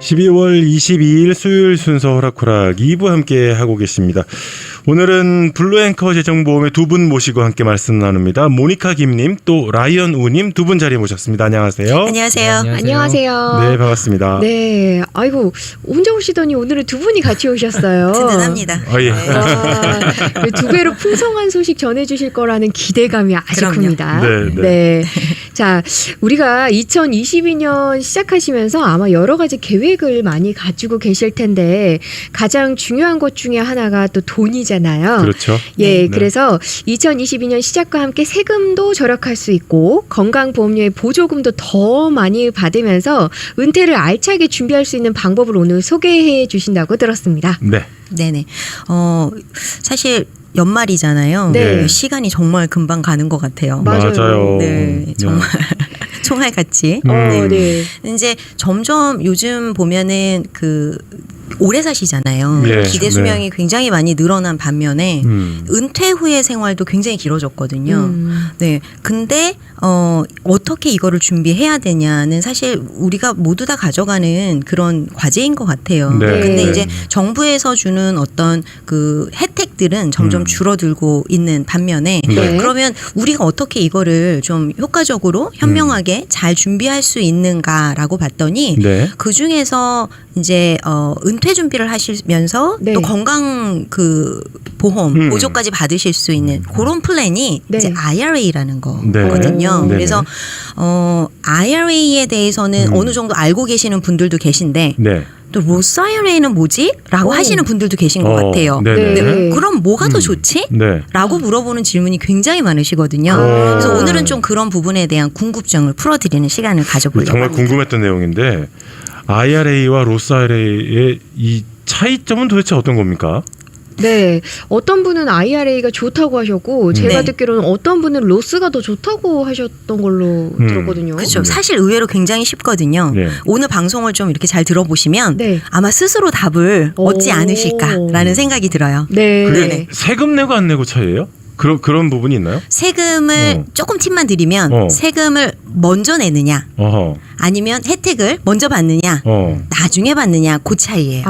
12월 22일 수요일 순서 호락호락 2부 함께 하고 계십니다. 오늘은 블루앵커 재정보험의 두 분 모시고 함께 말씀 나눕니다. 모니카 김님 또 라이언 우님 두 분 자리에 모셨습니다. 안녕하세요. 안녕하세요. 안녕하세요. 네, 반갑습니다. 네, 아이고 혼자 오시더니 오늘은 두 분이 같이 오셨어요. 든든합니다. 예. 와, 두 배로 풍성한 소식 전해주실 거라는 기대감이 아주 그럼요. 큽니다. 네. 자, 우리가 2022년 시작하시면서 아마 여러 가지 계획을 많이 가지고 계실 텐데 가장 중요한 것 중에 하나가 또 돈이잖아요. 그렇죠. 예, 네. 그래서 2022년 시작과 함께 세금도 절약할 수 있고 건강보험료의 보조금도 더 많이 받으면서 은퇴를 알차게 준비할 수 있는 방법을 오늘 소개해 주신다고 들었습니다. 네. 네네. 사실 연말이잖아요. 네. 시간이 정말 금방 가는 것 같아요. 맞아요. 네, 정말 총알같이. 네. 이제 점점 요즘 보면은 오래 사시잖아요. 네. 기대 수명이 굉장히 많이 늘어난 반면에 은퇴 후의 생활도 굉장히 길어졌거든요. 네. 근데 어떻게 이거를 준비해야 되냐는 사실 우리가 모두 다 가져가는 그런 과제인 것 같아요. 네. 근데 네. 이제 정부에서 주는 어떤 그 혜택들은 점점 줄어들고 있는 반면에 네. 그러면 우리가 어떻게 이거를 좀 효과적으로 현명하게 잘 준비할 수 있는가라고 봤더니 네. 그 중에서 이제 은퇴 준비를 하시면서 네. 또 건강 보험 보조까지 받으실 수 있는 그런 플랜이 네. 이제 IRA라는 네. 거거든요. 네네. 그래서 IRA에 대해서는 어느 정도 알고 계시는 분들도 계신데 네. 또 로스 IRA는 뭐지? 라고 하시는 분들도 계신 것 같아요. 네네. 네. 그럼 뭐가 더 좋지? 네. 라고 물어보는 질문이 굉장히 많으시거든요. 그래서 오늘은 좀 그런 부분에 대한 궁금증을 풀어드리는 시간을 가져보려고 정말 합니다. 궁금했던 내용인데 IRA와 로스 IRA의 이 차이점은 도대체 어떤 겁니까? 네, 어떤 분은 IRA가 좋다고 하셨고 제가 네. 듣기로는 어떤 분은 로스가 더 좋다고 하셨던 걸로 들었거든요. 그렇죠. 네. 사실 의외로 굉장히 쉽거든요. 네. 오늘 방송을 좀 이렇게 잘 들어보시면 네. 아마 스스로 답을 얻지 않으실까라는 생각이 들어요. 네. 그게 네네. 세금 내고 안 내고 차이예요? 그런 부분이 있나요? 세금을 조금 팁만 드리면 세금을 먼저 내느냐 어허. 아니면 혜택을 먼저 받느냐 나중에 받느냐 그 차이예요.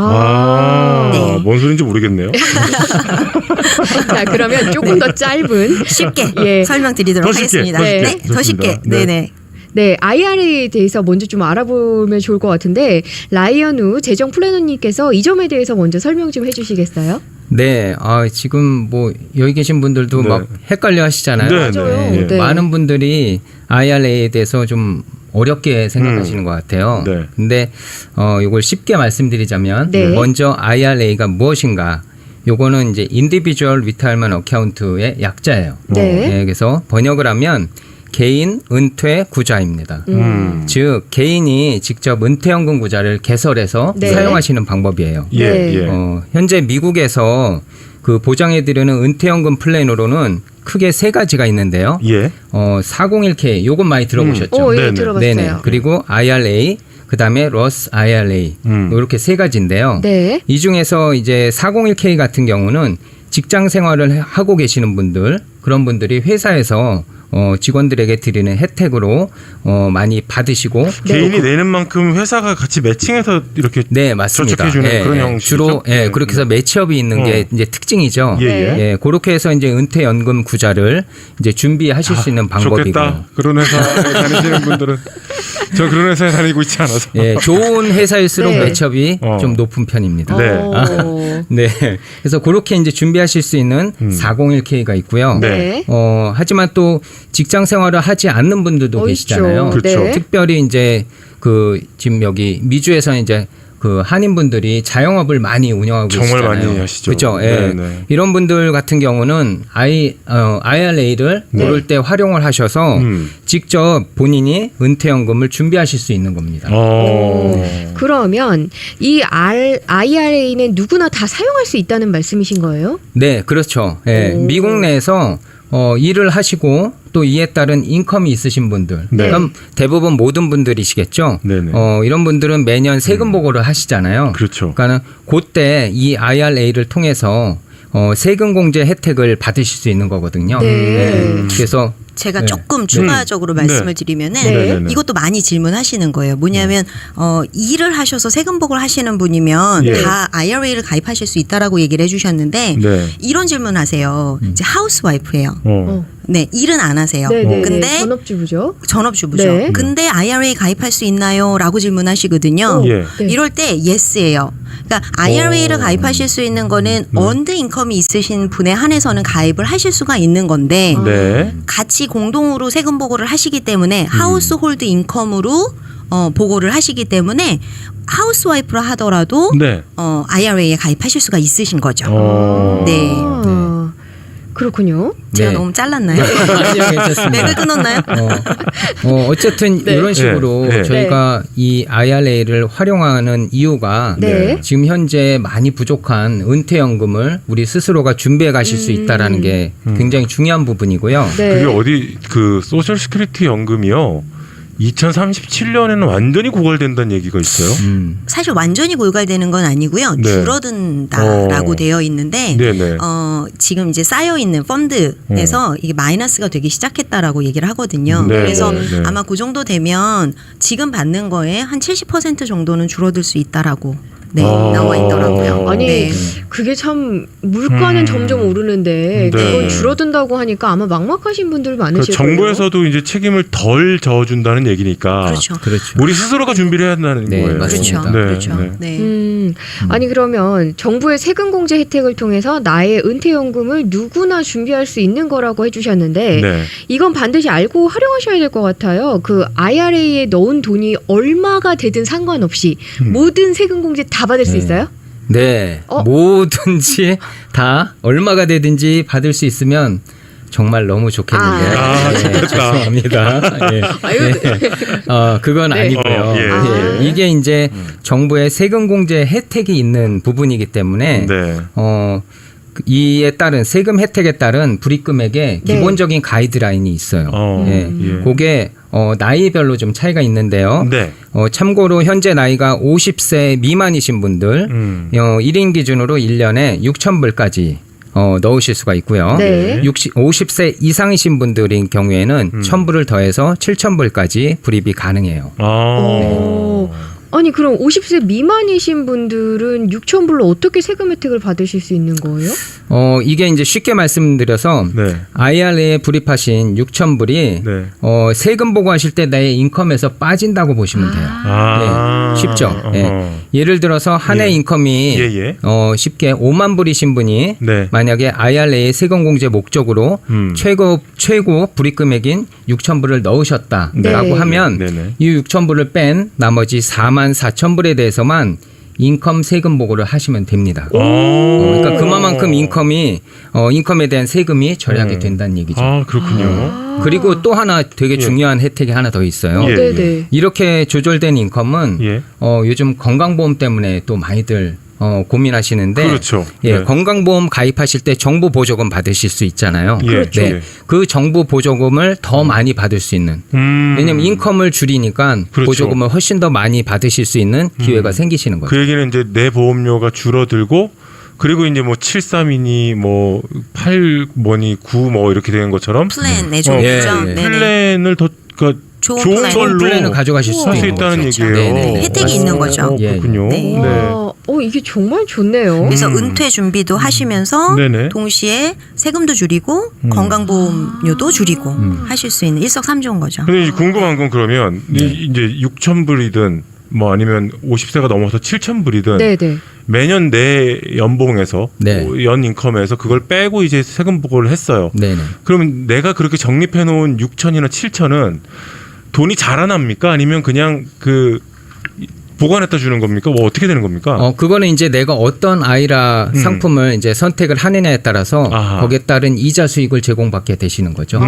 네. 뭔 소린지 모르겠네요. 자, 그러면 조금 더 짧은 쉽게 예. 설명드리도록 더 쉽게, 하겠습니다. 더 쉽게. 네, 더 쉽게. 좋습니다. 네. 네네. 네, IRA에 대해서 먼저 좀 알아보면 좋을 것 같은데 라이언 우 재정 플래너님께서 이 점에 대해서 먼저 설명 좀 해주시겠어요? 네, 지금 뭐 여기 계신 분들도 네. 막 헷갈려 하시잖아요. 네, 맞아요. 네. 네. 많은 분들이 IRA에 대해서 좀 어렵게 생각하시는 것 같아요. 네. 근데 이걸 쉽게 말씀드리자면 네. 먼저 IRA가 무엇인가? 요거는 이제 Individual Retirement Account의 약자예요. 네. 그래서 번역을 하면 개인 은퇴 구자입니다. 즉 개인이 직접 은퇴연금 구자를 개설해서 네. 사용하시는 방법이에요. 예, 네. 예. 현재 미국에서 그 보장해드리는 은퇴연금 플랜으로는 크게 세 가지가 있는데요. 예. 401k 요건 많이 들어보셨죠? 예, 네네. 들어봤어요. 네네. 그리고 IRA 그다음에 로스 IRA 이렇게 세 가지인데요. 네. 이 중에서 이제 401k 같은 경우는 직장 생활을 하고 계시는 분들 그런 분들이 회사에서 직원들에게 드리는 혜택으로 많이 받으시고 개인이 내는 만큼 회사가 같이 매칭해서 이렇게 네 맞습니다. 저축해주는 그런 형식이죠? 주로 네. 그렇게 해서 매치업이 있는 게 이제 특징이죠. 예, 예. 그렇게 해서 이제 은퇴연금 구자를 이제 준비하실 수 있는 방법이고. 좋겠다. 그런 회사에 다니시는 분들은 저 그런 회사에 다니고 있지 않아서. 좋은 회사일수록 네. 매치업이 좀 높은 편입니다. 네. 네. 그래서 그렇게 이제 준비하실 수 있는 401k가 있고요. 네. 하지만 또 직장 생활을 하지 않는 분들도 계시잖아요. 있죠. 그렇죠. 네. 특별히 이제 지금 여기 미주에서는 이제 그 한인분들이 자영업을 많이 운영하고 정말 계시잖아요. 많이 하시죠. 그렇죠. 네, 네. 이런 분들 같은 경우는 IRA를 이럴 때 활용을 하셔서 직접 본인이 은퇴연금을 준비하실 수 있는 겁니다. 그러면 이 IRA는 누구나 다 사용할 수 있다는 말씀이신 거예요? 네, 그렇죠. 미국 내에서 일을 하시고 또 이에 따른 인컴이 있으신 분들, 네. 그럼 대부분 모든 분들이시겠죠. 네네. 이런 분들은 매년 세금 보고를 하시잖아요. 그렇죠. 그러니까 그때 이 IRA를 통해서 세금 공제 혜택을 받으실 수 있는 거거든요. 네. 그래서 제가 네. 조금 추가적으로 말씀을 드리면은 네. 네네네. 이것도 많이 질문하시는 거예요. 뭐냐면 일을 하셔서 세금복을 하시는 분이면 예. 다 IRA를 가입하실 수 있다라고 얘기를 해주셨는데 네. 이런 질문하세요. 이제 하우스와이프예요. 어. 네, 일은 안 하세요. 네네. 근데 전업주부죠. 전업주부죠. 네. 근데 IRA 가입할 수 있나요?라고 질문하시거든요. 예. 네. 이럴 때 yes예요. 그러니까 IRA를 가입하실 수 있는 거는 네. 언드 인컴이 있으신 분에 한해서는 가입을 하실 수가 있는 건데 네. 같이 공동으로 세금 보고를 하시기 때문에 하우스홀드 인컴으로 보고를 하시기 때문에 하우스와이프라 하더라도 네. IRA에 가입하실 수가 있으신 거죠. 네. 아, 그렇군요. 제가 네. 너무 잘랐나요? 아니요, 괜찮습니다. 맥을 끊었나요? 어쨌든 네. 이런 식으로 네. 저희가 이 IRA를 활용하는 이유가 네. 지금 현재 많이 부족한 은퇴연금을 우리 스스로가 준비해 가실 수 있다라는 게 굉장히 중요한 부분이고요. 네. 그게 어디 그 소셜 시큐리티 연금이요. 2037년에는 완전히 고갈된다는 얘기가 있어요. 사실 완전히 골갈되는 건 아니고요. 네. 줄어든다라고 되어 있는데 네네. 지금 이제 쌓여 있는 펀드에서 이게 마이너스가 되기 시작했다라고 얘기를 하거든요. 네, 그래서 네. 아마 그 정도 되면 지금 받는 거에 한 70% 정도는 줄어들 수 있다라고 나와 있더라고요. 아니 네. 그게 참 물가는 점점 오르는데 네. 그건 줄어든다고 하니까 아마 막막하신 분들 그 많으실 거예요. 정부에서도 이제 책임을 덜 져준다는 얘기니까 그렇죠. 그렇죠. 우리 스스로가 준비를 해야 한다는 네, 거예요. 맞습니다. 그렇죠. 네, 그렇죠. 네. 네. 아니 그러면 정부의 세금 공제 혜택을 통해서 나의 은퇴연금을 누구나 준비할 수 있는 거라고 해주셨는데 네. 이건 반드시 알고 활용하셔야 될 것 같아요. 그 IRA에 넣은 돈이 얼마가 되든 상관없이 모든 세금 공제 다 받을 수 있어요? 네, 뭐든지 다 얼마가 되든지 받을 수 있으면 정말 너무 좋겠는데요. 아, 네, 좋겠다. 죄송합니다. 예. 아유, 그건 네. 아니고요. 예. 아. 이게 이제 정부의 세금 공제 혜택이 있는 부분이기 때문에 네. 이에 따른 세금 혜택에 따른 불입금액에 네. 기본적인 가이드라인이 있어요. 예. 그게 나이별로 좀 차이가 있는데요. 네. 참고로 현재 나이가 50세 미만이신 분들 1인 기준으로 1년에 6,000불까지 넣으실 수가 있고요. 네. 50세 이상이신 분들인 경우에는 1,000불을 더해서 7,000불까지 불입이 가능해요. 아니 그럼 50세 미만이신 분들은 6,000불로 어떻게 세금 혜택을 받으실 수 있는 거예요? 이게 이제 쉽게 말씀드려서 네. IRA에 불입하신 6,000불이 네. 세금 보고하실 때 내 인컴에서 빠진다고 보시면 돼요. 네, 쉽죠. 예를 들어서 한 해 예. 인컴이 예. 쉽게 5만 불이신 분이 네. 만약에 IRA 세금 공제 목적으로 최고 불입금액인 6,000불을 넣으셨다라고 네. 하면 네네. 이 6,000불을 뺀 나머지 44,000불에 대해서만 인컴 세금 보고를 하시면 됩니다. 그러니까 그만큼 인컴에 대한 세금이 절약이 된다는 얘기죠. 아, 그렇군요. 그리고 또 하나 되게 중요한 혜택이 하나 더 있어요. 예. 네네. 이렇게 조절된 인컴은 예. 요즘 건강보험 때문에 또 많이들 고민하시는데 그렇죠. 예, 네. 건강보험 가입하실 때 정부 보조금 받으실 수 있잖아요. 예. 그렇죠. 네, 그 정부 보조금을 더 많이 받을 수 있는 왜냐하면 인컴을 줄이니까 그렇죠. 보조금을 훨씬 더 많이 받으실 수 있는 기회가 생기시는 거죠. 그 얘기는 이제 내 보험료가 줄어들고 그리고 이제 뭐 73이니 뭐 8뭐니 9 뭐 이렇게 되는 것처럼 플랜 내주죠. 예, 예. 네네. 플랜을 더 그러니까 좋은 좋은 플랜. 걸로 플랜을 가져가실 수도 할 수 있는 있다는 거죠. 얘기예요. 네네. 혜택이 있는 거죠. 그렇군요. 네. 네. 와, 이게 정말 좋네요. 그래서 은퇴 준비도 하시면서 네네. 동시에 세금도 줄이고 건강보험료도 줄이고 하실 수 있는 일석삼조인 거죠. 근데 이제 궁금한 건 그러면 이제 6,000불이든 뭐 아니면 50세가 넘어서 7,000불이든 네네. 매년 내 연봉에서 네. 연 인컴에서 그걸 빼고 이제 세금 보고를 했어요. 네네. 그러면 내가 그렇게 적립해 놓은 6,000이나 7,000은 돈이 자라납니까? 아니면 그냥 그 보관했다 주는 겁니까? 뭐 어떻게 되는 겁니까? 그거는 이제 내가 어떤 아이라 상품을 이제 선택을 하느냐에 따라서 아하. 거기에 따른 이자 수익을 제공받게 되시는 거죠.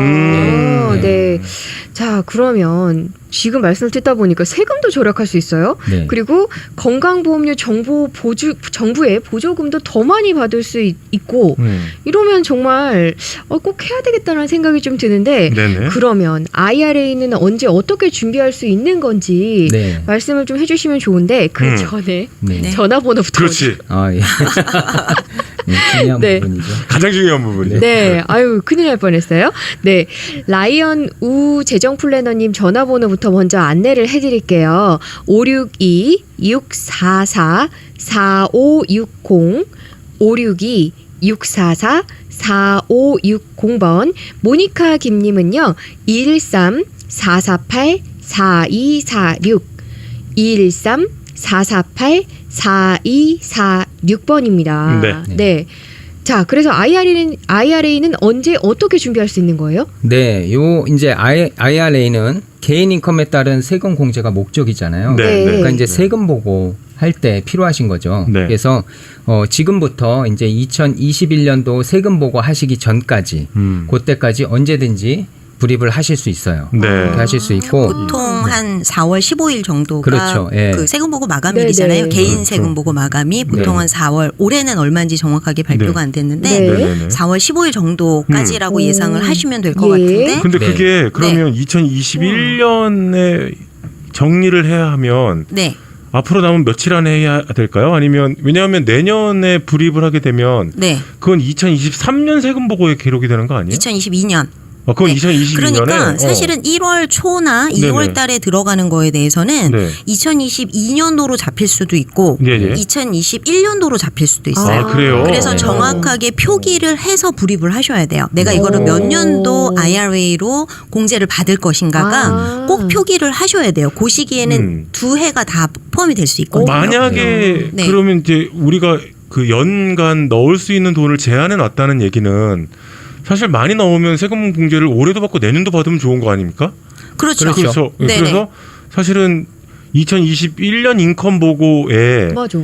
네. 자, 그러면 지금 말씀을 듣다 보니까 세금도 절약할 수 있어요. 네. 그리고 건강보험료 정부의 보조금도 더 많이 받을 수 있고 이러면 정말 꼭 해야 되겠다는 생각이 좀 드는데 네네. 그러면 IRA는 언제 어떻게 준비할 수 있는 건지 네. 말씀을 좀 해주시면 좋은데 그 전에 네. 네. 전화번호부터 그렇지. 아, 예. 중요한 네. 부분이죠. 가장 중요한 부분이죠. 네, 아유 큰일 날 뻔했어요. 네, 라이언 우 재정 플래너님 전화번호부터 먼저 안내를 해드릴게요. 562-644-4560 562-644-4560번 모니카 김님은요 213-448-4246 213-448-4246번입니다. 네. 네. 자, 그래서 IRA는 언제 어떻게 준비할 수 있는 거예요? 네, 요 이제 IRA는 개인 인컴에 따른 세금 공제가 목적이잖아요. 네, 네. 그러니까 이제 세금 보고 할 때 필요하신 거죠. 네. 그래서 지금부터 이제 2021년도 세금 보고 하시기 전까지 그때까지 언제든지 불입을 하실 수 있어요. 네. 그렇게 하실 수 있고 보통 한 4월 15일 정도가 그렇죠. 예. 그 세금 보고 마감일이잖아요. 네네. 개인 그렇죠. 세금 보고 마감이 보통 네. 한 4월 올해는 얼마인지 정확하게 발표가 네. 안 됐는데 네. 네네네. 4월 15일 정도까지라고 음. 예상을 하시면 될 것 예. 같은데 근데 네. 그게 그러면 2021년에 정리를 해야 하면 네. 앞으로 남은 며칠 안에 해야 될까요? 아니면 왜냐하면 내년에 불입을 하게 되면 네. 그건 2023년 세금 보고에 기록이 되는 거 아니에요? 2022년. 그건 네. 2022년에 그러니까 사실은 1월 초나 2월 달에 들어가는 거에 대해서는 네. 2022년도로 잡힐 수도 있고 네네. 2021년도로 잡힐 수도 있어요. 아, 그래요? 그래서 네. 정확하게 표기를 해서 불입을 하셔야 돼요. 내가 이거를 몇 년도 IRA로 공제를 받을 것인가가 아. 꼭 표기를 하셔야 돼요. 그 시기에는 두 해가 다 포함이 될 수 있거든요. 만약에 네. 그러면 이제 우리가 그 연간 넣을 수 있는 돈을 제한해 놨다는 얘기는 사실 많이 넣으면 세금 공제를 올해도 받고 내년도 받으면 좋은 거 아닙니까? 그렇죠. 그래서 네네. 그래서 사실은 2021년 인컴 보고에 맞아.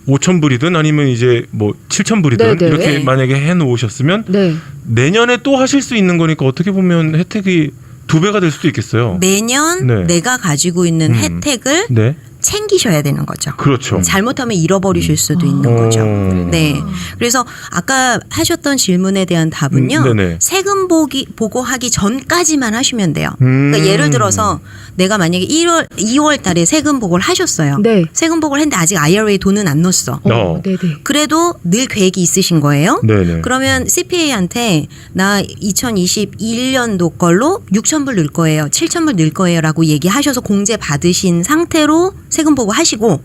5,000불이든 아니면 이제 뭐 7,000불이든 네네. 이렇게 네. 만약에 해 놓으셨으면 네. 내년에 또 하실 수 있는 거니까 어떻게 보면 혜택이 2배가 될 수도 있겠어요. 매년 네. 내가 가지고 있는 혜택을 네. 챙기셔야 되는 거죠. 그렇죠. 잘못하면 잃어버리실 수도 있는 거죠. 네. 그래서 아까 하셨던 질문에 대한 답은요. 네네. 세금 보고 하기 전까지만 하시면 돼요. 그러니까 예를 들어서 내가 만약에 2월 달에 세금 보고를 하셨어요. 네. 세금 보고를 했는데 아직 IRA 돈은 안 넣었어. 네네. 그래도 늘 계획이 있으신 거예요. 네네. 그러면 CPA한테 나 2021년도 걸로 6,000불 넣을 거예요. 7,000불 넣을 거예요라고 얘기하셔서 공제 받으신 상태로 세금 보고 하시고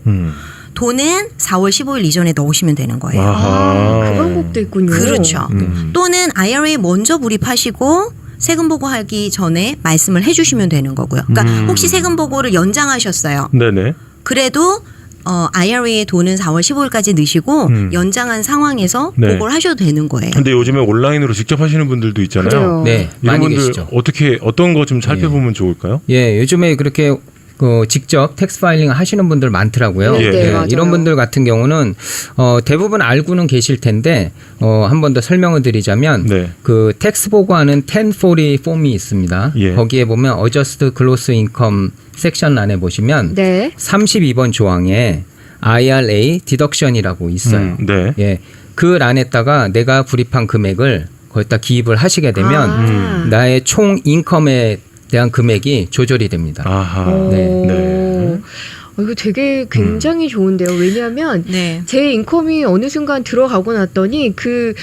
돈은 4월 15일 이전에 넣으시면 되는 거예요. 아, 그 방법도 있군요. 그렇죠. 음. 또는 IRA 먼저 불입하시고 세금 보고하기 전에 말씀을 해주시면 되는 거고요. 그러니까 혹시 세금 보고를 연장하셨어요. 네네. 그래도 IRA의 돈은 4월 15일까지 넣으시고 연장한 상황에서 네. 보고를 하셔도 되는 거예요. 근데 요즘에 온라인으로 직접 하시는 분들도 있잖아요. 그래요. 네, 이런 많이 분들 계시죠. 어떤 거 좀 살펴보면 좋을까요? 예, 요즘에 그렇게 직접 텍스 파일링 하시는 분들 많더라고요. 네, 네, 맞아요. 이런 분들 같은 경우는 대부분 알고는 계실 텐데 한 번 더 설명을 드리자면 네. 그 텍스 보고하는 1040 폼이 있습니다. 예. 거기에 보면 Adjust Gross Income 섹션 안에 보시면 네. 32번 조항에 IRA 디덕션이라고 있어요. 네. 예, 그 란에다가 내가 불입한 금액을 거기다 기입을 하시게 되면 나의 총 인컴에 대한 금액이 조절이 됩니다. 아하. 네. 네. 이거 되게 굉장히 좋은데요. 왜냐하면 네. 제 인컴이 어느 순간 들어가고 났더니 그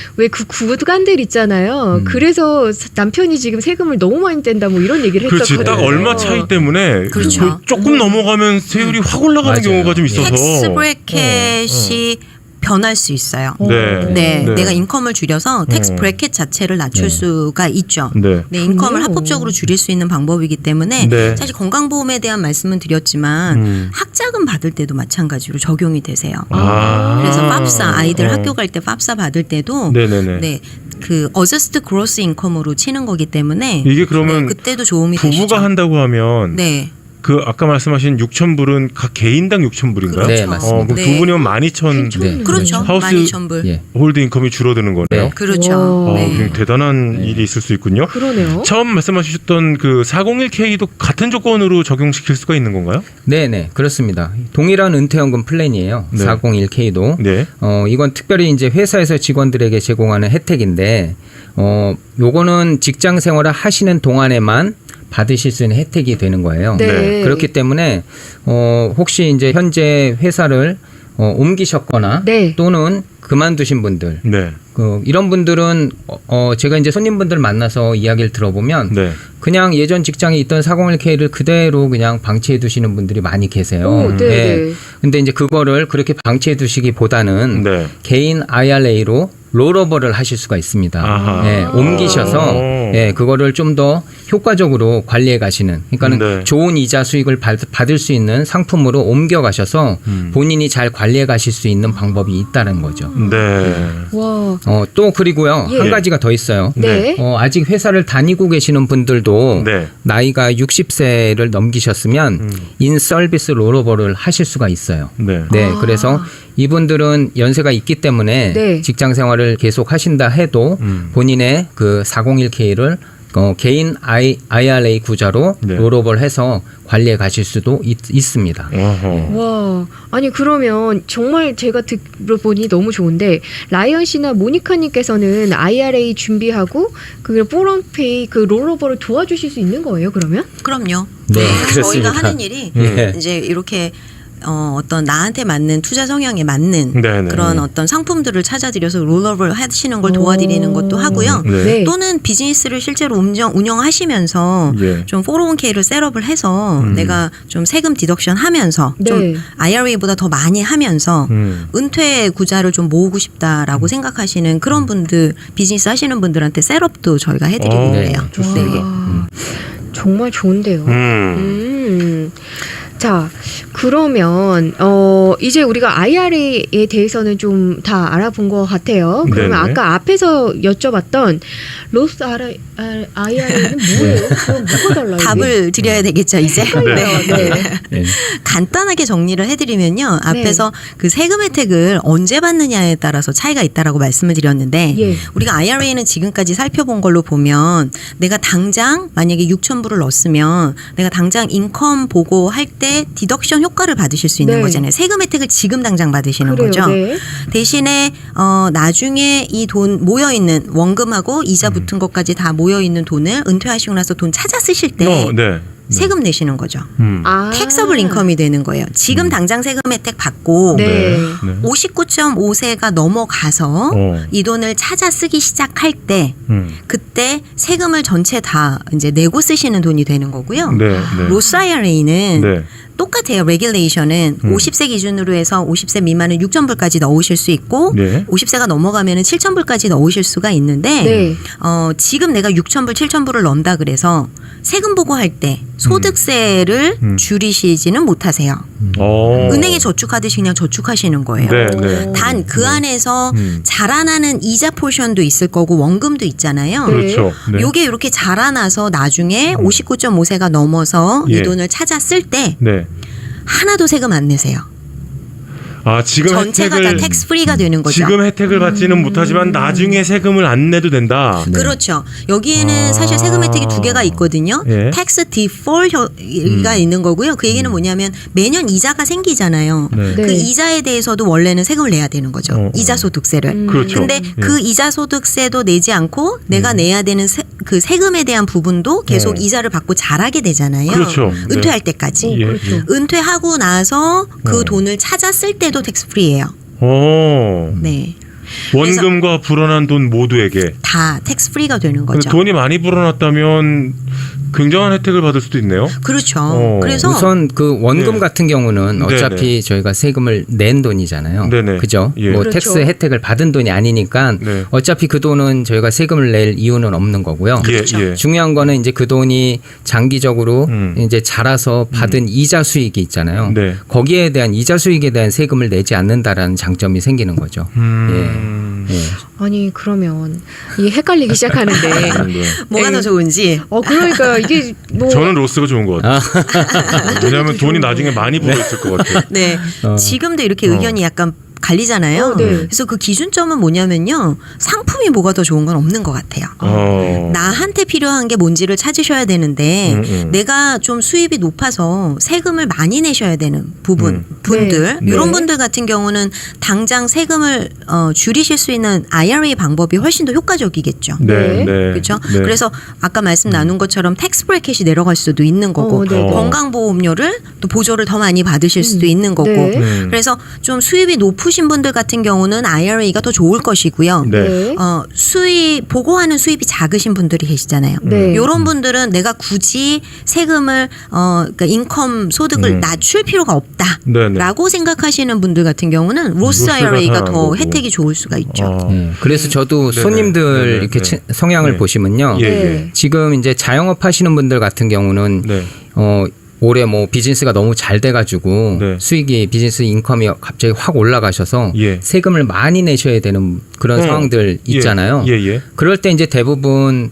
구간들 있잖아요. 그래서 남편이 지금 세금을 너무 많이 뗀다 뭐 이런 얘기를 그렇지. 했었거든요. 딱 얼마 차이 때문에 그렇죠. 뭐 조금 넘어가면 세율이 확 올라가는 맞아요. 경우가 좀 있어서. 텍스 브래켓이 변할 수 있어요. 네. 네, 네. 내가 인컴을 줄여서 텍스 브래켓 자체를 낮출 수가 있죠. 네. 네, 인컴을 그래요. 합법적으로 줄일 수 있는 방법이기 때문에 네. 사실 건강보험에 대한 말씀은 드렸지만 학자금 받을 때도 마찬가지로 적용이 되세요. 아. 그래서 팝사 아이들 학교 갈 때 팝사 받을 때도 네네네. 네, 그 어저스트 그로스 인컴으로 치는 거기 때문에 이게 그러면 네, 그때도 도움이 되시죠. 부부가 한다고 하면 네. 그 아까 말씀하신 6,000불은 각 개인당 6,000불인가요? 그렇죠. 네, 맞습니다. 그럼 네. 두 분이면 12,000 네. 그렇죠. 하우스 12,000불. 예. 홀드 인컴이 줄어드는 거네요. 네. 그렇죠. 와. 네. 굉장히 대단한 일이 있을 수 있군요. 그러네요. 처음 말씀하셨던 그 401K도 같은 조건으로 적용시킬 수가 있는 건가요? 네네, 그렇습니다. 동일한 은퇴연금 플랜이에요. 네. 401K도. 네. 이건 특별히 이제 회사에서 직원들에게 제공하는 혜택인데, 요거는 직장 생활을 하시는 동안에만 받으실 수 있는 혜택이 되는 거예요. 네. 그렇기 때문에 혹시 이제 현재 회사를 옮기셨거나 네. 또는 그만두신 분들 네. 이런 분들은 제가 이제 손님분들 만나서 이야기를 들어보면 네. 그냥 예전 직장에 있던 401k를 그대로 그냥 방치해 두시는 분들이 많이 계세요. 오, 네, 네. 근데 이제 그거를 그렇게 방치해 두시기보다는 네. 개인 IRA로 롤오버를 하실 수가 있습니다. 아하. 예, 옮기셔서 예, 그거를 좀 더 효과적으로 관리해 가시는. 그러니까는 네. 좋은 이자 수익을 받을 수 있는 상품으로 옮겨 가셔서 본인이 잘 관리해 가실 수 있는 방법이 있다는 거죠. 네. 와. 또 그리고요. 예. 한 가지가 더 있어요. 네. 아직 회사를 다니고 계시는 분들도 네. 나이가 60세를 넘기셨으면 인서비스 롤오버를 하실 수가 있어요. 네. 네, 그래서 이분들은 연세가 있기 때문에 네. 직장 생활을 계속 하신다 해도 본인의 그 401k를 개인 IRA 구자로 네. 롤오버를 해서 관리해 가실 수도 있습니다. 어허. 와, 아니 그러면 정말 제가 들어보니 너무 좋은데 라이언 씨나 모니카님께서는 IRA 준비하고 그 401k 그 롤오버를 도와주실 수 있는 거예요? 그러면? 그럼요. 네, 사실 그렇습니다. 저희가 하는 일이 예. 이제 이렇게 어떤 나한테 맞는 투자 성향에 맞는 네네. 그런 어떤 상품들을 찾아드려서 롤업을 하시는 걸 도와드리는 것도 하고요. 네. 또는 비즈니스를 실제로 운영하시면서 예. 좀 401k를 셋업을 해서 내가 좀 세금 디덕션 하면서 네. 좀 IRA보다 더 많이 하면서 은퇴 구자를 좀 모으고 싶다라고 생각하시는 그런 분들, 비즈니스 하시는 분들한테 셋업도 저희가 해드리고 네. 그래요. 좋습니다. 와, 정말 좋은데요. 자, 그러면 이제 우리가 IRA에 대해서는 좀 다 알아본 것 같아요. 그러면 네네. 아까 앞에서 여쭤봤던 로스 IRA는 뭐예요? 그럼 뭐가 달라요? 이게? 답을 드려야 되겠죠, 이제. 네. 네. 간단하게 정리를 해드리면요. 앞에서 그 세금 혜택을 언제 받느냐에 따라서 차이가 있다라고 말씀을 드렸는데 예. 우리가 IRA는 지금까지 살펴본 걸로 보면 내가 당장 만약에 6,000불을 넣었으면 내가 당장 인컴 보고 할 때 디덕션 효과를 받으실 수 있는 네. 거잖아요. 세금 혜택을 지금 당장 받으시는 그래요, 거죠. 네. 대신에 나중에 이 돈 모여 있는 원금하고 이자 붙은 것까지 다 모여 있는 돈을 은퇴하시고 나서 돈 찾아 쓰실 때 네. 세금 내시는 거죠. 아. 택서블 인컴이 되는 거예요. 지금 당장 세금 혜택 받고 네. 59.5세가 넘어가서 이 돈을 찾아 쓰기 시작할 때 그때 세금을 전체 다 이제 내고 쓰시는 돈이 되는 거고요. 네. 네. 로스 IRA는 네. 똑같아요. 레귤레이션은 50세 기준으로 해서 50세 미만은 6,000불까지 넣으실 수 있고 네. 50세가 넘어가면은 7,000불까지 넣으실 수가 있는데 네. 지금 내가 6,000불, 7,000불을 넣는다 그래서 세금 보고할 때 소득세를 줄이시지는 못하세요. 은행에 저축하듯이 그냥 저축하시는 거예요. 네, 네. 단 그 안에서 자라나는 이자 포션도 있을 거고 원금도 있잖아요. 그렇죠. 네. 요게 이렇게 자라나서 나중에 59.5세가 넘어서 예. 이 돈을 찾아 쓸 때 네. 하나도 세금 안 내세요. 아, 지금 전체가 혜택을 다 텍스 프리가 되는 거죠. 지금 혜택을 받지는 못하지만 나중에 세금을 안 내도 된다. 그렇죠. 여기에는 사실 세금 혜택이 두 개가 있거든요. 예. 텍스 디폴트가 있는 거고요. 그 얘기는 뭐냐면 매년 이자가 생기잖아요. 네. 네. 그 이자에 대해서도 원래는 세금을 내야 되는 거죠. 이자 소득세를. 그렇죠. 근데 그 이자 소득세도 내지 않고 내가 내야 되는 그 세금에 대한 부분도 계속 네. 이자를 받고 잘하게 되잖아요. 그렇죠. 은퇴할 때까지. 예. 그렇죠. 은퇴하고 나서 그 네. 돈을 찾아 쓸 때도 텍스 프리예요. 오. 네. 원금과 불어난 돈 모두에게. 다 텍스 프리가 되는 근데 거죠. 돈이 많이 불어났다면 굉장한 혜택을 받을 수도 있네요. 그렇죠. 그래서 우선 그 원금 네. 같은 경우는 어차피 저희가 세금을 낸 돈이잖아요. 네네. 그죠? 예. 뭐 그렇죠. 텍스 혜택을 받은 돈이 아니니까 네. 어차피 그 돈은 저희가 세금을 낼 이유는 없는 거고요. 그렇죠. 예. 중요한 거는 이제 그 돈이 장기적으로 이제 자라서 받은 이자 수익이 있잖아요. 네. 거기에 대한 이자 수익에 대한 세금을 내지 않는다라는 장점이 생기는 거죠. 예. 아니 그러면 이게 헷갈리기 시작하는데 네. 뭐가 더 좋은지 그러니까 이게 뭐 저는 로스가 좋은 것 같아요. 왜냐하면 돈이 나중에 많이 불어 있을 것 같아요. 네. 지금도 이렇게 의견이 약간 갈리잖아요. 네. 그래서 그 기준점은 뭐냐면요. 상품이 뭐가 더 좋은 건 없는 것 같아요. 나한테 필요한 게 뭔지를 찾으셔야 되는데 내가 좀 수입이 높아서 세금을 많이 내셔야 되는 분들 네. 이런 네. 분들 같은 경우는 당장 세금을 줄이실 수 있는 IRA 방법이 훨씬 더 효과적이겠죠. 네. 네. 그렇죠. 네. 그래서 아까 말씀 나눈 것처럼 텍스 브래켓이 내려갈 수도 있는 거고 네, 네. 건강보험료를 또 보조를 더 많이 받으실 수도 있는 거고 네. 그래서 좀 수입이 높으신 높으신 분들 같은 경우는 IRA가 더 좋을 것이고요. 네. 수입 보고하는 수입이 작으신 분들이 계시잖아요. 네. 이런 분들은 내가 굳이 세금을 그러니까 인컴 소득을 낮출 필요가 없다라고 생각하시는 분들 같은 경우는 로스 로스가 IRA가 더 더 나은 거고. 혜택이 좋을 수가 있죠. 그래서 저도 네네. 손님들 네네. 이렇게 네. 성향을 네. 보시면요. 예, 네. 예. 지금 이제 자영업 하시는 분들 같은 경우는 네. 올해 뭐 비즈니스가 너무 잘 돼가지고 네. 수익이 비즈니스 인컴이 갑자기 확 올라가셔서 예. 세금을 많이 내셔야 되는 그런 상황들 있잖아요. 예, 예. 그럴 때 이제 대부분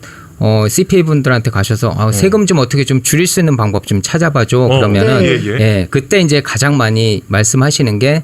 CPA 분들한테 가셔서 세금 좀 어떻게 좀 줄일 수 있는 방법 좀 찾아봐줘. 그러면은 네. 예, 예. 그때 이제 가장 많이 말씀하시는 게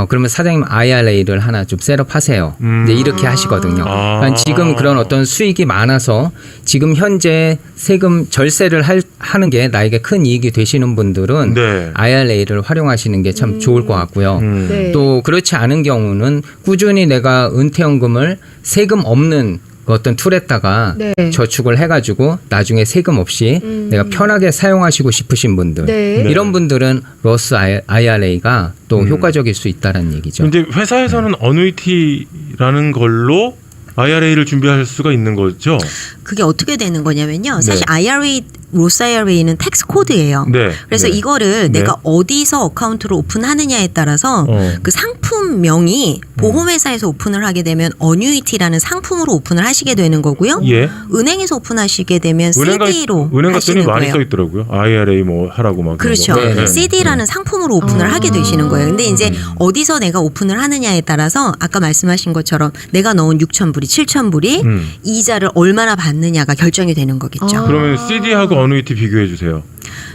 그러면 사장님 IRA를 하나 좀 셋업하세요. 이제 이렇게 하시거든요. 그러니까 지금 그런 어떤 수익이 많아서 지금 현재 세금 절세를 하는 게 나에게 큰 이익이 되시는 분들은 네. IRA를 활용하시는 게 참 좋을 것 같고요. 네. 또 그렇지 않은 경우는 꾸준히 내가 은퇴연금을 세금 없는 그 어떤 툴에다가 네. 저축을 해가지고 나중에 세금 없이 내가 편하게 사용하시고 싶으신 분들 네. 이런 분들은 로스 IRA가 또 효과적일 수 있다는 얘기죠. 근데 회사에서는 어누이티라는 걸로 IRA를 준비할 수가 있는 거죠? 그게 어떻게 되는 거냐면요. 네. 사실 IRA, 로스 IRA는 텍스 코드예요. 네. 그래서 네. 이거를 네. 내가 어디서 어카운트를 오픈하느냐에 따라서 그 상품명이 보험회사에서 오픈을 하게 되면 어뉴이티라는 상품으로 오픈을 하시게 되는 거고요. 예. 은행에서 오픈하시게 되면 은행 CD로 갔더니 하시는 많이 거예요. 써 있더라고요. IRA 뭐 하라고 막. 그렇죠. 그런 거. 네. CD라는 상품으로 오픈을 하게 되시는 거예요. 근데 이제 어디서 내가 오픈을 하느냐에 따라서 아까 말씀하신 것처럼 내가 넣은 6,000불이 7,000불이 이자를 얼마나 받느냐가 결정이 되는 거겠죠. 그러면 CD하고 어누이티 비교해 주세요.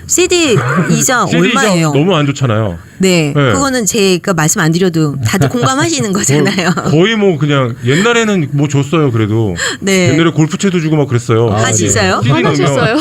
CD 이자 CD 이자 얼마예요? 너무 안 좋잖아요. 네, 네. 그거는 제가 말씀 안 드려도 다들 공감하시는 거잖아요. 거의 뭐 그냥 옛날에는 뭐 줬어요. 그래도 네. 옛날에 골프채도 주고 막 그랬어요. 아, 진짜요? CD 넣으면 화나셨어요?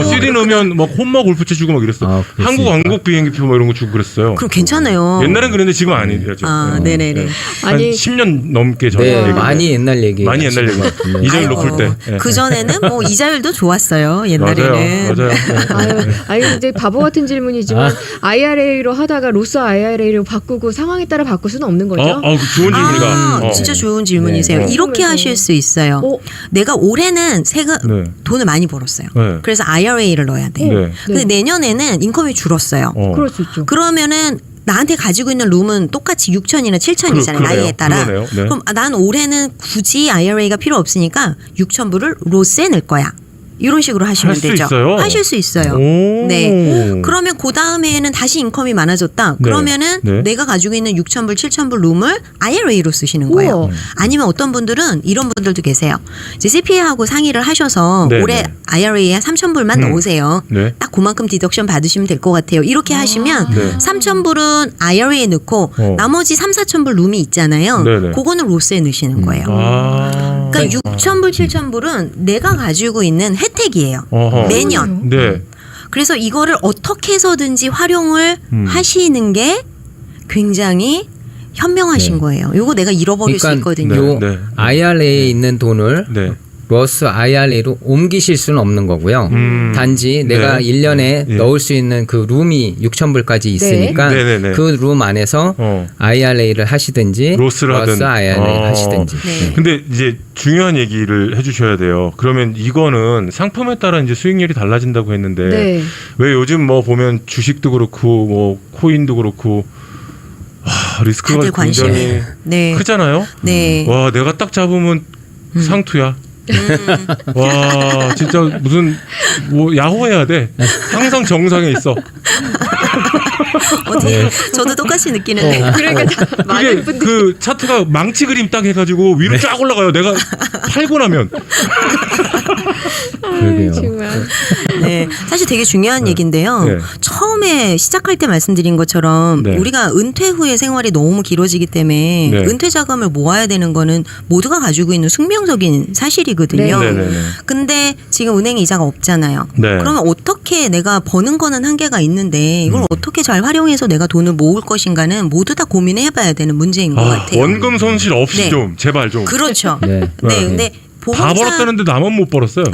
CD 넣으면 막 홈마 골프채 주고 막 이랬어. 아, 한국 그랬습니까? 왕복 비행기표 뭐 이런 거 주고 그랬어요. 그럼 괜찮아요. 옛날엔 그랬는데 지금 아니죠. 아, 네네네. 한 아니, 10년 넘게 전에 네, 얘기인데. 많이 옛날 얘기. 많이 옛날 얘기. 이자율 높을 때. 예. 그 전에는 뭐 이자율도 좋았어요. 옛날에는. 맞아요. 네. 아유, 이제 바보 같은 질문이지만 IRA로 하다가 로스 IRA로 바꾸고 상황에 따라 바꿀 수는 없는 거죠? 좋은 질문이다. 진짜 좋은 질문이세요. 네. 이렇게 하실 수 있어요. 내가 올해는 네. 돈을 많이 벌었어요. 네. 그래서 IRA를 넣어야 돼. 네. 근데 내년에는 인컴이 줄었어요. 그럴 수 있죠. 그러면은 나한테 가지고 있는 룸은 똑같이 6천이나 7천이잖아요. 그러네요. 나이에 따라. 그러네요. 네. 그럼 난 올해는 굳이 IRA가 필요 없으니까 6,000불을 로스에 넣을 거야. 이런 식으로 하시면 할 수 되죠. 있어요? 하실 수 있어요. 오. 네. 그러면 그 다음에는 다시 인컴이 많아졌다. 네. 그러면은 네. 내가 가지고 있는 6,000불, 7,000불 룸을 IRA로 쓰시는 거예요. 우와. 아니면 어떤 분들은 이런 분들도 계세요. 이제 CPA하고 상의를 하셔서 네, 올해 네. IRA에 3,000불만 넣으세요. 네. 딱 그만큼 디덕션 받으시면 될 것 같아요. 이렇게 하시면 네. 3,000불은 IRA에 넣고 나머지 3, 4,000불 룸이 있잖아요. 네, 네. 그거는 로스에 넣으시는 거예요. 그러니까 6,000불, 7,000불은 내가 가지고 있는 혜택이에요. 어허. 매년. 네. 그래서 이거를 어떻게 해서든지 활용을 하시는 게 굉장히 현명하신 거예요. 요거 내가 잃어버릴 수 있거든요. 요 네. IRA에 있는 돈을 네. 로스 IRA로 옮기실 수는 없는 거고요. 단지 내가 네. 1년에 예. 넣을 수 있는 그 룸이 6,000불까지 있으니까 네, 네, 네. 그 룸 안에서 IRA를 하시든지 로스를 하든. IRA 하시든지. 네. 근데 이제 중요한 얘기를 해주셔야 돼요. 그러면 이거는 상품에 따라 이제 수익률이 달라진다고 했는데 네. 왜 요즘 뭐 보면 주식도 그렇고 뭐 코인도 그렇고 리스크가 다들 관심. 굉장히 네. 크잖아요. 네. 와 내가 딱 잡으면 상투야. 와 진짜 무슨 뭐 야호해야 돼. 항상 정상에 있어. 어떻게 저도 똑같이 느끼는데. 그러니까 그게 많은 분들이 그 차트가 망치 그림 딱 해가지고 위로 쫙 올라가요. 내가 팔고 나면. 그러게요. 정말 네. 사실 되게 중요한 얘기인데요. 네. 처음에 시작할 때 말씀드린 것처럼 네. 우리가 은퇴 후의 생활이 너무 길어지기 때문에 네. 은퇴 자금을 모아야 되는 거는 모두가 가지고 있는 숙명적인 사실이거든요. 네. 네네네. 근데 지금 은행 이자가 없잖아요. 네. 그러면 어떻게 내가 버는 거는 한계가 있는데 이걸 어떻게 잘 활용해서 내가 돈을 모을 것인가는 모두 다 고민해 봐야 되는 문제인 것 같아요. 원금 손실 없이 네. 좀 제발 좀. 그렇죠. 네. 네, 근데 다 벌었다는데 나만 못 벌었어요.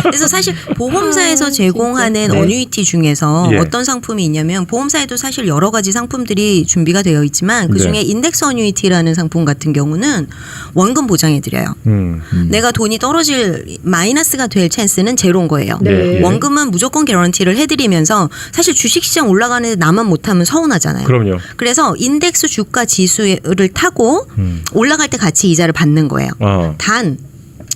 그래서 사실 보험사에서 제공하는 네. 어뉴이티 중에서 예. 어떤 상품이 있냐면 보험사에도 사실 여러 가지 상품들이 준비가 되어 있지만 그중에 네. 인덱스 어뉴이티라는 상품 같은 경우는 원금 보장해 드려요. 내가 돈이 떨어질 마이너스가 될 찬스는 제로인 거예요. 네. 원금은 무조건 개런티를 해드리면서 사실 주식시장 올라가는데 나만 못하면 서운하잖아요. 그럼요. 그래서 인덱스 주가 지수를 타고 올라갈 때 같이 이자를 받는 거예요. 단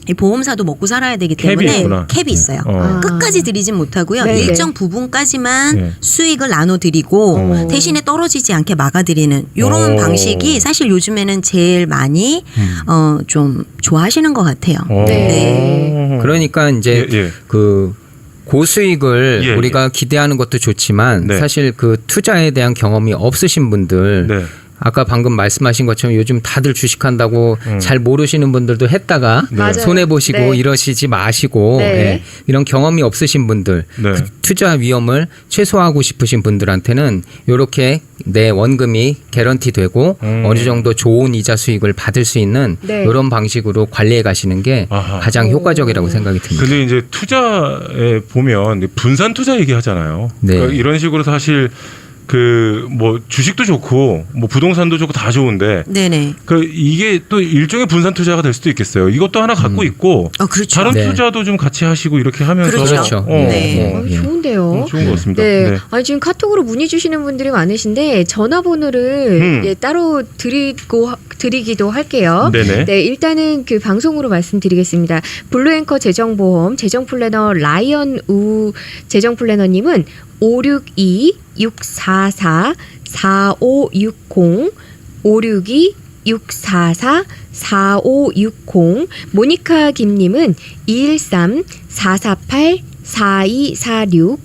이 보험사도 먹고 살아야 되기 캡이 때문에 있구나. 캡이 있어요. 아. 끝까지 드리진 못하고요. 네네. 일정 부분까지만 네. 수익을 나눠드리고 대신에 떨어지지 않게 막아드리는 이런 방식이 사실 요즘에는 제일 많이 좀 좋아하시는 것 같아요. 네. 그러니까 이제 예, 예. 그 고수익을 예, 우리가 기대하는 것도 좋지만 네. 사실 그 투자에 대한 경험이 없으신 분들 네. 아까 방금 말씀하신 것처럼 요즘 다들 주식한다고 잘 모르시는 분들도 했다가 맞아요. 손해 보시고 네. 이러시지 마시고 네. 예, 이런 경험이 없으신 분들 네. 그 투자 위험을 최소화하고 싶으신 분들한테는 이렇게 내 원금이 개런티 되고 어느 정도 좋은 이자 수익을 받을 수 있는 네. 이런 방식으로 관리해 가시는 게 아하. 가장 효과적이라고 생각이 듭니다. 근데 이제 투자에 보면 분산 투자 얘기하잖아요. 네. 그러니까 이런 식으로 사실 그 뭐 주식도 좋고 뭐 부동산도 좋고 다 좋은데 네네. 그 이게 또 일종의 분산 투자가 될 수도 있겠어요. 이것도 하나 갖고 있고 그렇죠. 다른 네. 투자도 좀 같이 하시고 이렇게 하면서 그렇죠. 네. 아, 좋은데요. 좋은 것 같습니다. 네. 네. 아니 지금 카톡으로 문의 주시는 분들이 많으신데 전화번호를 예, 따로 드리기도 할게요. 네네. 네, 일단은 그 방송으로 말씀드리겠습니다. 블루앵커 재정보험 재정플래너 라이언 우 재정플래너님은 562-644-4560 562-644-4560 모니카 김님은 213-448-4246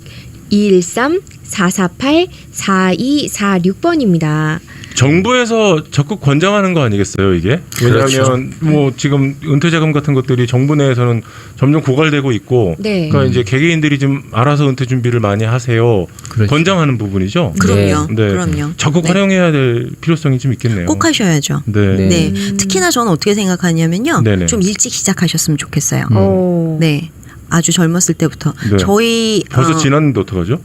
213-448-4246번입니다. 정부에서 적극 권장하는 거 아니겠어요, 이게? 왜냐하면 뭐 지금 은퇴자금 같은 것들이 정부 내에서는 점점 고갈되고 있고, 네. 그러니까 이제 개개인들이 좀 알아서 은퇴 준비를 많이 하세요. 그렇죠. 권장하는 부분이죠. 그럼요. 네. 그럼요. 적극 네. 활용해야 될 필요성이 좀 있겠네요. 꼭 하셔야죠. 네. 네. 네. 특히나 저는 어떻게 생각하냐면요. 네네. 좀 일찍 시작하셨으면 좋겠어요. 오. 네. 아주 젊었을 때부터. 네. 저희 벌써 지났는데 어떡하죠?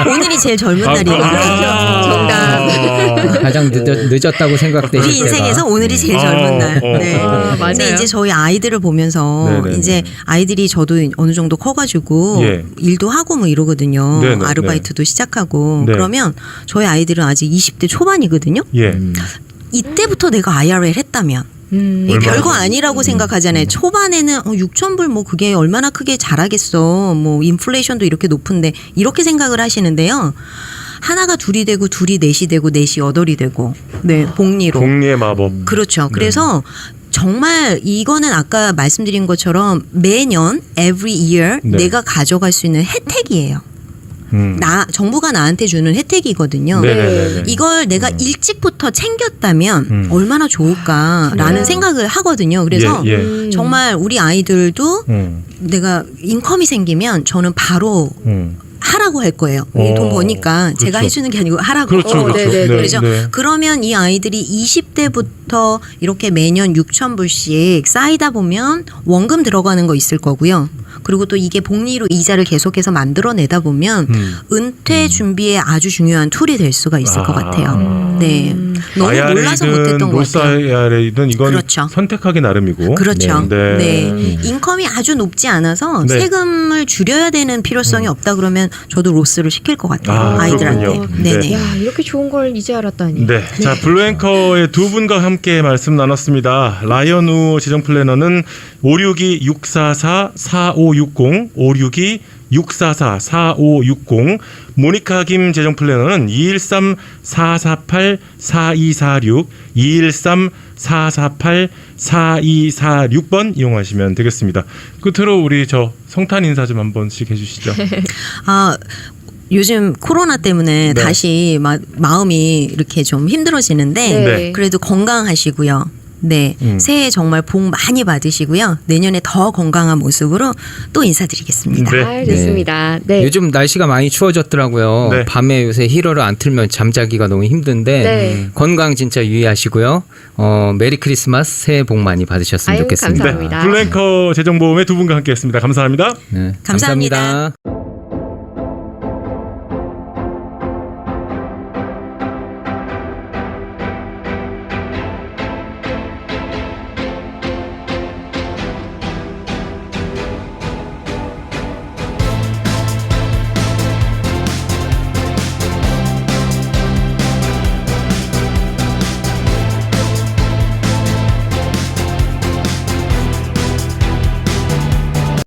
오늘이 제일 젊은 날이거든요. 정답. 가장 늦었다고 생각되실 우리 때가 인생에서 오늘이 제일 젊은 날. 네. 아, 맞아요. 근데 이제 저희 아이들을 보면서 네네네. 이제 아이들이 저도 어느 정도 커가지고 예. 일도 하고 뭐 이러거든요. 네네. 아르바이트도 시작하고 네. 그러면 저희 아이들은 아직 20대 초반이거든요. 예. 이때부터 내가 IRA를 했다면 이게 얼마나 별거 아니라고 생각하잖아요. 초반에는 6,000불 뭐 그게 얼마나 크게 자라겠어. 뭐 인플레이션도 이렇게 높은데 이렇게 생각을 하시는데요. 하나가 둘이 되고 둘이 넷이 되고 넷이 여덟이 되고 네 복리로 복리의 마법. 그렇죠. 그래서 정말 이거는 아까 말씀드린 것처럼 매년 every year 네. 내가 가져갈 수 있는 혜택이에요. 정부가 나한테 주는 혜택이거든요. 네네네. 이걸 내가 일찍부터 챙겼다면 얼마나 좋을까라는 생각을 하거든요. 그래서 예. 정말 우리 아이들도 내가 인컴이 생기면 저는 바로 하라고 할 거예요. 이 돈 버니까 제가 그렇죠. 해주는 게 아니고 하라고. 그렇죠, 그렇죠. 네네. 네, 그렇죠. 네. 그러면 이 아이들이 20대부터 이렇게 매년 6,000불씩 쌓이다 보면 원금 들어가는 거 있을 거고요. 그리고 또 이게 복리로 이자를 계속해서 만들어내다 보면 은퇴 준비에 아주 중요한 툴이 될 수가 있을 것 같아요. 네. 너무 몰라서 못했던 것 로스 같아요. IRA든 이건 그렇죠. 선택하기 나름이고. 그렇죠. 네. 네. 인컴이 아주 높지 않아서 네. 세금을 줄여야 되는 필요성이 없다 그러면 저도 로스를 시킬 것 같아요. 아이들한테. 그렇군요. 네네. 네. 야, 이렇게 좋은 걸 이제 알았다니. 네. 자, 블루앵커의 두 분과 함께 말씀 나눴습니다. 라이언 우 재정 플래너는 562-644-4560, 562-644-4560, 모니카 김 재정 플래너는 213-448-4246, 213-448-4246번 이용하시면 되겠습니다. 끝으로 우리 저 성탄 인사 좀 한 번씩 해주시죠. 요즘 코로나 때문에 네. 다시 마음이 이렇게 좀 힘들어지는데 네. 그래도 건강하시고요. 네, 새해 정말 복 많이 받으시고요. 내년에 더 건강한 모습으로 또 인사드리겠습니다. 네. 아, 좋습니다. 네. 요즘 날씨가 많이 추워졌더라고요. 네. 밤에 요새 히터를 안 틀면 잠자기가 너무 힘든데 네. 건강 진짜 유의하시고요. 메리 크리스마스, 새해 복 많이 받으셨으면 아유, 좋겠습니다. 감사합니다. 블루앵커 재정보험의 두 분과 함께했습니다. 감사합니다. 네, 감사합니다. 감사합니다.